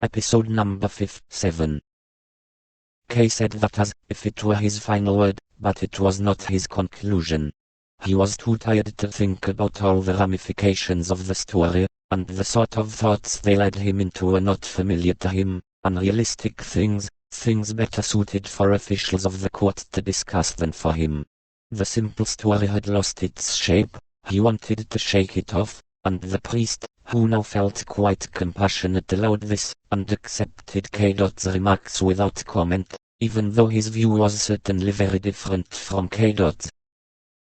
Episode number 57. Kay said that as if it were his final word, but it was not his conclusion. He was too tired to think about all the ramifications of the story, and the sort of thoughts they led him into were not familiar to him, unrealistic things better suited for officials of the court to discuss than for him. The simple story had lost its shape, he wanted to shake it off, and the priest, who now felt quite compassionate, allowed this, and accepted K.'s remarks without comment, even though his view was certainly very different from K.'s.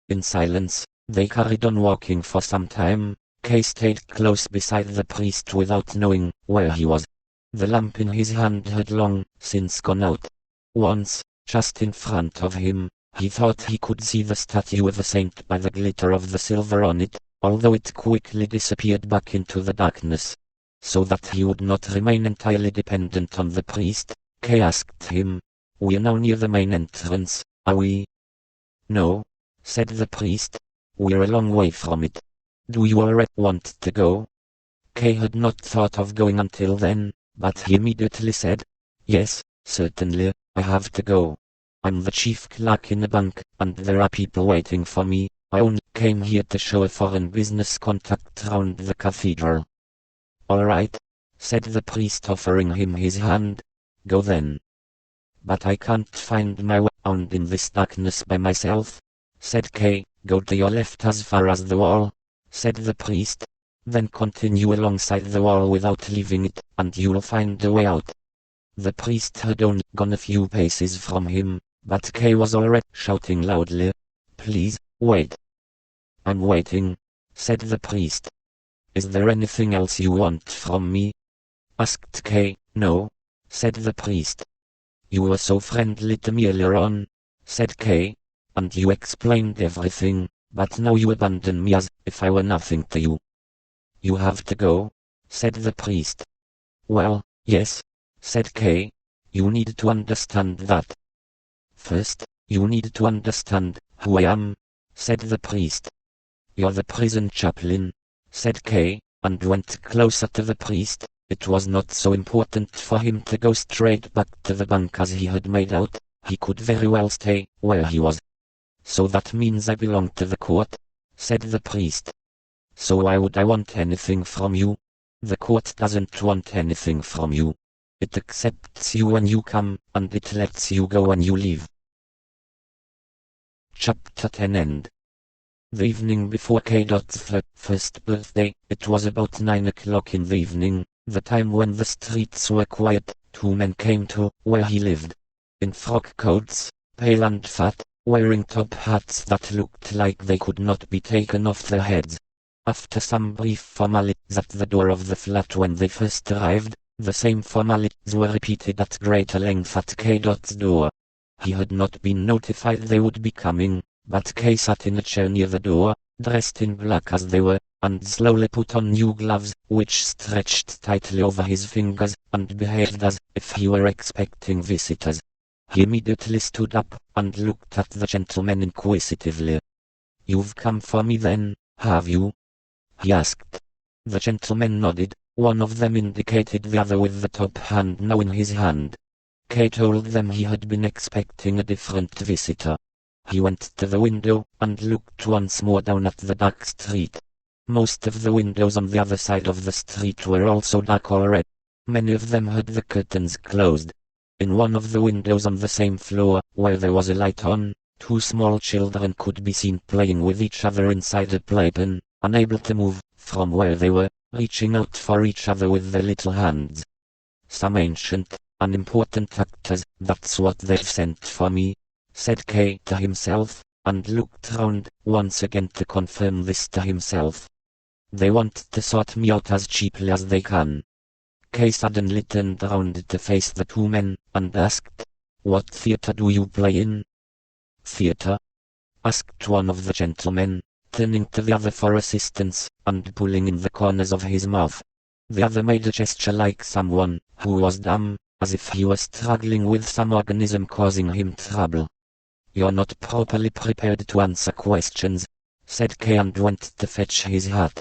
In silence, they carried on walking for some time. K stayed close beside the priest without knowing where he was. The lamp in his hand had long since gone out. Once, just in front of him, he thought he could see the statue of a saint by the glitter of the silver on it, although it quickly disappeared back into the darkness. So that he would not remain entirely dependent on the priest, K asked him, "We are now near the main entrance, are we?" "No," said the priest. "We're a long way from it. Do you already want to go?" K had not thought of going until then, but he immediately said, "Yes, certainly, I have to go. I'm the chief clerk in a bank, and there are people waiting for me. I only came here to show a foreign business contact round the cathedral." "All right," said the priest, offering him his hand. "Go then." "But I can't find my way around in this darkness by myself," said K. "Go to your left as far as the wall," said the priest. "Then continue alongside the wall without leaving it, and you'll find a way out." The priest had only gone a few paces from him, but K was already shouting loudly, "Please, wait." "I'm waiting," said the priest. "Is there anything else you want from me?" asked K. "No," said the priest. "You were so friendly to me earlier on," said K. "And you explained everything, but now you abandon me as if I were nothing to you." "You have to go," said the priest. "Well, yes," said K. "You need to understand that." "First, you need to understand who I am," said the priest. "You're the prison chaplain," said K, and went closer to the priest. It was not so important for him to go straight back to the bank as he had made out. He could very well stay where he was. "So that means I belong to the court," said the priest. "So why would I want anything from you? The court doesn't want anything from you. It accepts you when you come, and it lets you go when you leave." Chapter 10 End. The evening before K.'s first birthday, it was about 9 o'clock in the evening, the time when the streets were quiet. Two men came to where he lived. In frock coats, pale and fat, wearing top hats that looked like they could not be taken off their heads. After some brief formalities at the door of the flat when they first arrived, the same formalities were repeated at greater length at K.'s door. He had not been notified they would be coming, but K sat in a chair near the door, dressed in black as they were, and slowly put on new gloves, which stretched tightly over his fingers, and behaved as if he were expecting visitors. He immediately stood up, and looked at the gentleman inquisitively. "You've come for me then, have you?" he asked. The gentleman nodded. One of them indicated the other with the top hand now in his hand. K told them he had been expecting a different visitor. He went to the window, and looked once more down at the dark street. Most of the windows on the other side of the street were also dark already. Many of them had the curtains closed. In one of the windows on the same floor, where there was a light on, two small children could be seen playing with each other inside a playpen, unable to move from where they were, reaching out for each other with their little hands. "Some ancient, unimportant actors, that's what they've sent for me," said K to himself, and looked round once again to confirm this to himself. "They want to sort me out as cheaply as they can." K suddenly turned round to face the two men, and asked, "What theater do you play in?" "Theater?" asked one of the gentlemen, turning to the other for assistance, and pulling in the corners of his mouth. The other made a gesture like someone who was dumb, as if he were struggling with some organism causing him trouble. "You're not properly prepared to answer questions," said K and went to fetch his hat.